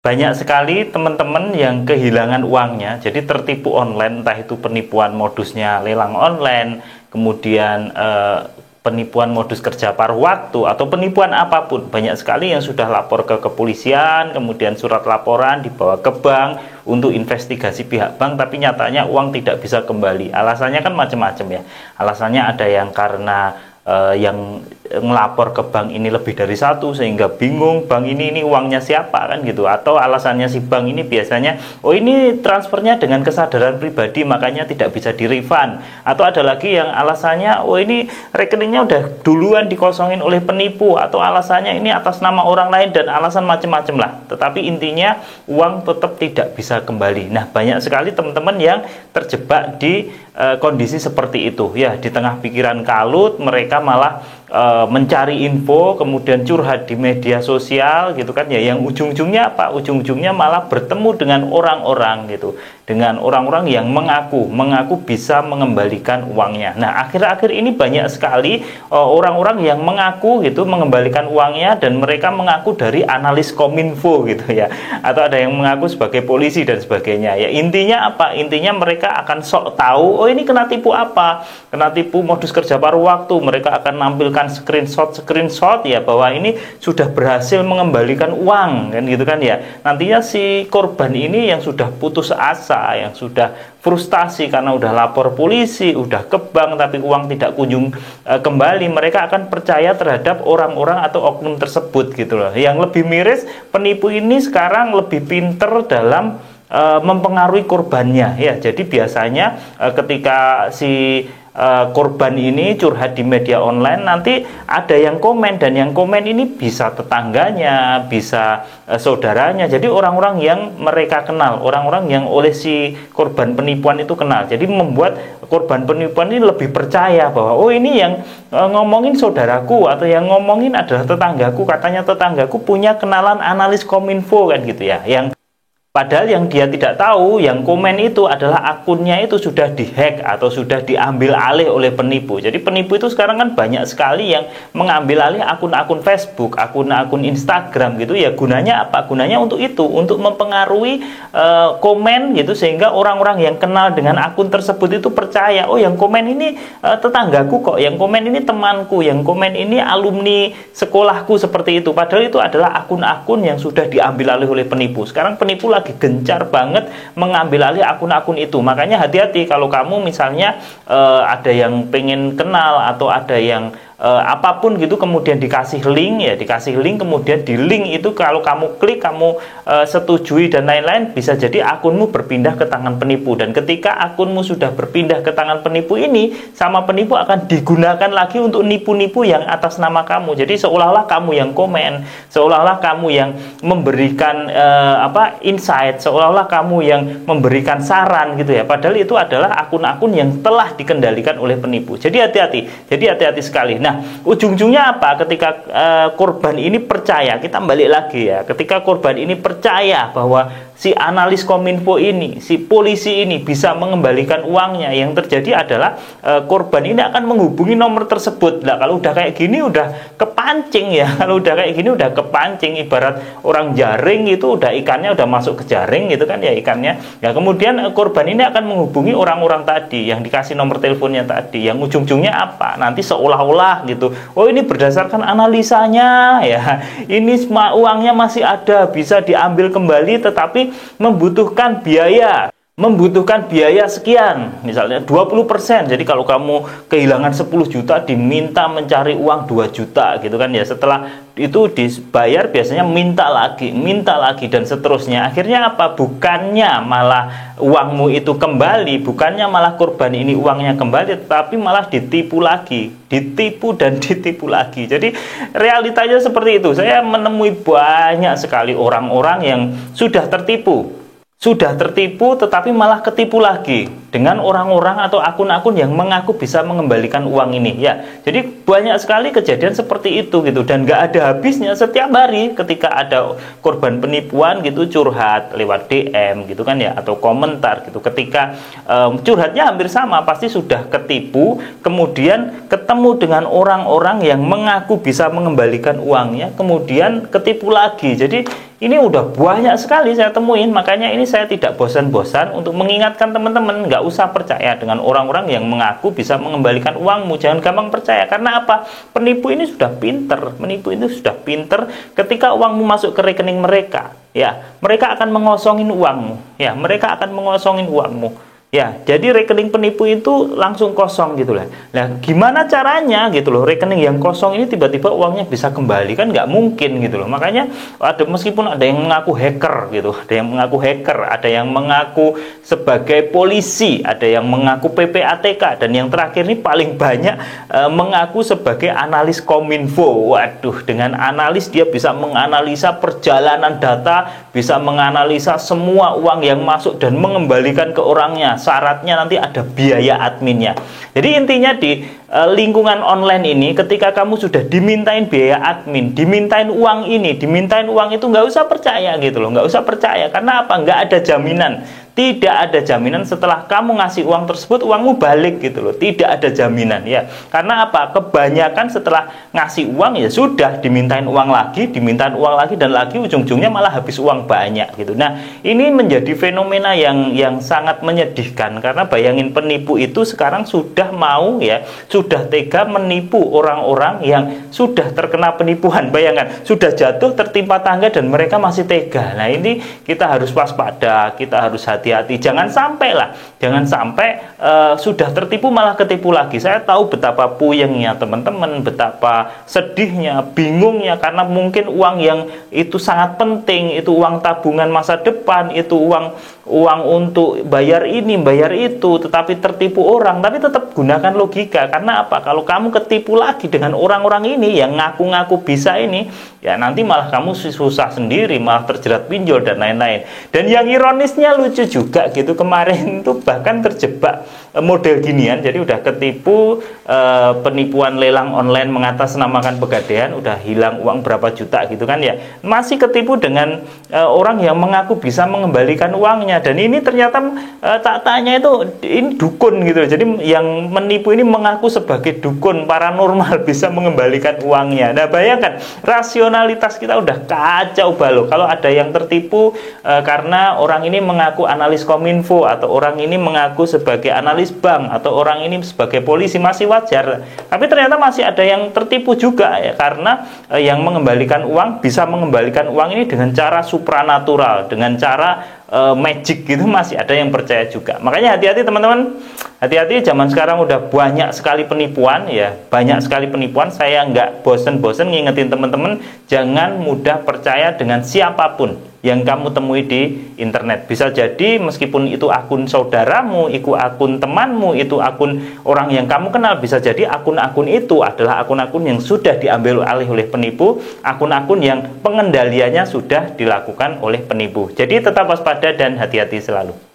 Banyak sekali teman-teman yang kehilangan uangnya, jadi tertipu online, entah itu penipuan modusnya lelang online, kemudian penipuan modus kerja paruh waktu, atau penipuan apapun. Banyak sekali yang sudah lapor ke kepolisian, kemudian surat laporan dibawa ke bank untuk investigasi pihak bank, tapi nyatanya uang tidak bisa kembali. Alasannya kan macam-macam ya. Alasannya ada yang karena yang ngelapor ke bank ini lebih dari satu sehingga bingung bank ini uangnya siapa kan gitu, atau alasannya si bank ini biasanya ini transfernya dengan kesadaran pribadi makanya tidak bisa di refund, atau ada lagi yang alasannya ini rekeningnya udah duluan dikosongin oleh penipu, atau alasannya ini atas nama orang lain, dan alasan macam-macam lah, tetapi intinya uang tetap tidak bisa kembali. Nah, banyak sekali teman-teman yang terjebak di kondisi seperti itu ya. Di tengah pikiran kalut, mereka malah mencari info, kemudian curhat di media sosial gitu kan ya, yang ujung-ujungnya apa? Ujung-ujungnya malah bertemu dengan orang-orang gitu, dengan orang-orang yang mengaku bisa mengembalikan uangnya. Nah, akhir-akhir ini banyak sekali orang-orang yang mengaku gitu mengembalikan uangnya, dan mereka mengaku dari analis Kominfo gitu ya, atau ada yang mengaku sebagai polisi dan sebagainya ya. Intinya apa? Intinya mereka akan sok tahu, ini kena tipu apa, kena tipu modus kerja paruh waktu. Mereka akan nampilkan screenshot ya, bahwa ini sudah berhasil mengembalikan uang kan gitu kan ya. Nantinya si korban ini yang sudah putus asa, yang sudah frustasi karena udah lapor polisi, udah ke bank, tapi uang tidak kunjung kembali, mereka akan percaya terhadap orang-orang atau oknum tersebut gitu loh. Yang lebih miris, penipu ini sekarang lebih pinter dalam mempengaruhi korbannya ya. Jadi biasanya ketika si korban ini curhat di media online, nanti ada yang komen, dan yang komen ini bisa tetangganya, bisa saudaranya, jadi orang-orang yang mereka kenal, orang-orang yang oleh si korban penipuan itu kenal. Jadi membuat korban penipuan ini lebih percaya bahwa ini yang ngomongin saudaraku, atau yang ngomongin adalah tetanggaku, katanya tetanggaku punya kenalan analis Kominfo kan gitu ya. Yang padahal yang dia tidak tahu, yang komen itu adalah akunnya itu sudah dihack atau sudah diambil alih oleh penipu. Jadi penipu itu sekarang kan banyak sekali yang mengambil alih akun-akun Facebook, akun-akun Instagram gitu ya. Gunanya apa? Gunanya untuk itu, untuk mempengaruhi komen gitu, sehingga orang-orang yang kenal dengan akun tersebut itu percaya, yang komen ini tetanggaku kok, yang komen ini temanku, yang komen ini alumni sekolahku, seperti itu. Padahal itu adalah akun-akun yang sudah diambil alih oleh penipu. Sekarang penipu lagi gencar banget mengambil alih akun-akun itu. Makanya hati-hati kalau kamu misalnya ada yang pengen kenal, atau ada yang apapun gitu, kemudian dikasih link ya, kemudian di link itu kalau kamu klik, kamu setujui dan lain-lain, bisa jadi akunmu berpindah ke tangan penipu. Dan ketika akunmu sudah berpindah ke tangan penipu ini, sama penipu akan digunakan lagi untuk nipu-nipu yang atas nama kamu. Jadi seolah-olah kamu yang komen, seolah-olah kamu yang memberikan insight, seolah-olah kamu yang memberikan saran gitu ya. Padahal itu adalah akun-akun yang telah dikendalikan oleh penipu. Jadi hati-hati sekali. Nah, ujung-ujungnya apa? Ketika korban ini percaya, kita balik lagi ya, ketika korban ini percaya bahwa si analis Kominfo ini, si polisi ini bisa mengembalikan uangnya, yang terjadi adalah korban ini akan menghubungi nomor tersebut. Nah, kalau udah kayak gini udah kepancing ya, ibarat orang jaring itu, udah ikannya udah masuk ke jaring gitu kan ya, ikannya. Ya, kemudian korban ini akan menghubungi orang-orang tadi yang dikasih nomor teleponnya tadi, yang ujung-ujungnya apa? Nanti seolah-olah gitu, ini berdasarkan analisanya ya, ini uangnya masih ada, bisa diambil kembali, tetapi membutuhkan biaya sekian, misalnya 20%. Jadi kalau kamu kehilangan 10 juta diminta mencari uang 2 juta gitu kan ya. Setelah itu dibayar biasanya minta lagi dan seterusnya. Akhirnya apa? Bukannya malah uangmu itu kembali, bukannya malah korban ini uangnya kembali, tetapi malah ditipu lagi, ditipu lagi. Jadi realitanya seperti itu. Saya menemui banyak sekali orang-orang yang sudah tertipu tetapi malah ketipu lagi dengan orang-orang atau akun-akun yang mengaku bisa mengembalikan uang ini ya. Jadi banyak sekali kejadian seperti itu gitu, dan nggak ada habisnya. Setiap hari ketika ada korban penipuan gitu curhat lewat DM gitu kan ya, atau komentar gitu, ketika curhatnya hampir sama, pasti sudah ketipu, kemudian ketemu dengan orang-orang yang mengaku bisa mengembalikan uangnya, kemudian ketipu lagi. Jadi Ini udah banyak sekali saya temuin, makanya ini saya tidak bosan-bosan untuk mengingatkan teman-teman, nggak usah percaya dengan orang-orang yang mengaku bisa mengembalikan uangmu. Jangan gampang percaya, karena apa? Penipu ini sudah pinter, menipu itu sudah pinter. Ketika uangmu masuk ke rekening mereka, ya, mereka akan mengosongin uangmu, ya, mereka akan mengosongin uangmu. Ya, jadi rekening penipu itu langsung kosong gitu lah. Nah, gimana caranya gitu loh, rekening yang kosong ini tiba-tiba uangnya bisa kembali, kan nggak mungkin gitu loh. Makanya meskipun ada yang mengaku hacker gitu, ada yang mengaku hacker, ada yang mengaku sebagai polisi, ada yang mengaku PPATK, dan yang terakhir ini paling banyak mengaku sebagai analis Kominfo. Waduh, dengan analis dia bisa menganalisa perjalanan data, bisa menganalisa semua uang yang masuk dan mengembalikan ke orangnya. Syaratnya nanti ada biaya adminnya. Jadi intinya di lingkungan online ini, ketika kamu sudah dimintain biaya admin, dimintain uang ini, dimintain uang itu, nggak usah percaya gitu loh, nggak usah percaya. Karena apa? Nggak ada jaminan. Tidak ada jaminan setelah kamu ngasih uang tersebut, uangmu balik gitu loh. Tidak ada jaminan, ya. Karena apa? Kebanyakan setelah ngasih uang, ya sudah, dimintain uang lagi, dan lagi, ujung-ujungnya malah habis uang banyak gitu. Nah, ini menjadi fenomena yang sangat menyedihkan, karena bayangin, penipu itu sekarang sudah mau, ya, sudah tega menipu orang-orang yang sudah terkena penipuan. Bayangkan, sudah jatuh tertimpa tangga dan mereka masih tega. Nah, ini kita harus waspada, kita harus hati-hati, jangan sampai sudah tertipu malah ketipu lagi. Saya tahu betapa puyengnya teman-teman, betapa sedihnya, bingungnya, karena mungkin uang yang itu sangat penting, itu uang tabungan masa depan, itu uang untuk bayar ini, bayar itu, tetapi tertipu orang. Tapi tetap gunakan logika, karena apa? Kalau kamu ketipu lagi dengan orang-orang ini yang ngaku-ngaku bisa ini, ya nanti malah kamu susah sendiri, malah terjerat pinjol dan lain-lain. Dan yang ironisnya lucu juga gitu, kemarin itu bahkan terjebak model ginian. Jadi udah ketipu penipuan lelang online mengatasnamakan Pegadaian, udah hilang uang berapa juta gitu kan, ya, masih ketipu dengan orang yang mengaku bisa mengembalikan uangnya. Dan ini ternyata tak tanya itu ini dukun gitu. Jadi yang menipu ini mengaku sebagai dukun paranormal bisa mengembalikan uangnya. Nah, bayangkan, rasionalitas kita udah kacau balau. Kalau ada yang tertipu karena orang ini mengaku analis Kominfo, atau orang ini mengaku sebagai analis bank, atau orang ini sebagai polisi, masih wajar. Tapi ternyata masih ada yang tertipu juga, ya, karena yang mengembalikan uang bisa mengembalikan uang ini dengan cara supranatural, dengan cara magic gitu, masih ada yang percaya juga. Makanya hati-hati teman-teman, hati-hati, zaman sekarang udah banyak sekali penipuan, ya, banyak sekali penipuan. Saya nggak bosen-bosen ngingetin teman-teman, jangan mudah percaya dengan siapapun yang kamu temui di internet. Bisa jadi meskipun itu akun saudaramu, itu akun temanmu, itu akun orang yang kamu kenal, bisa jadi akun-akun itu adalah akun-akun yang sudah diambil alih oleh penipu, akun-akun yang pengendaliannya sudah dilakukan oleh penipu. Jadi tetap waspada dan hati-hati selalu.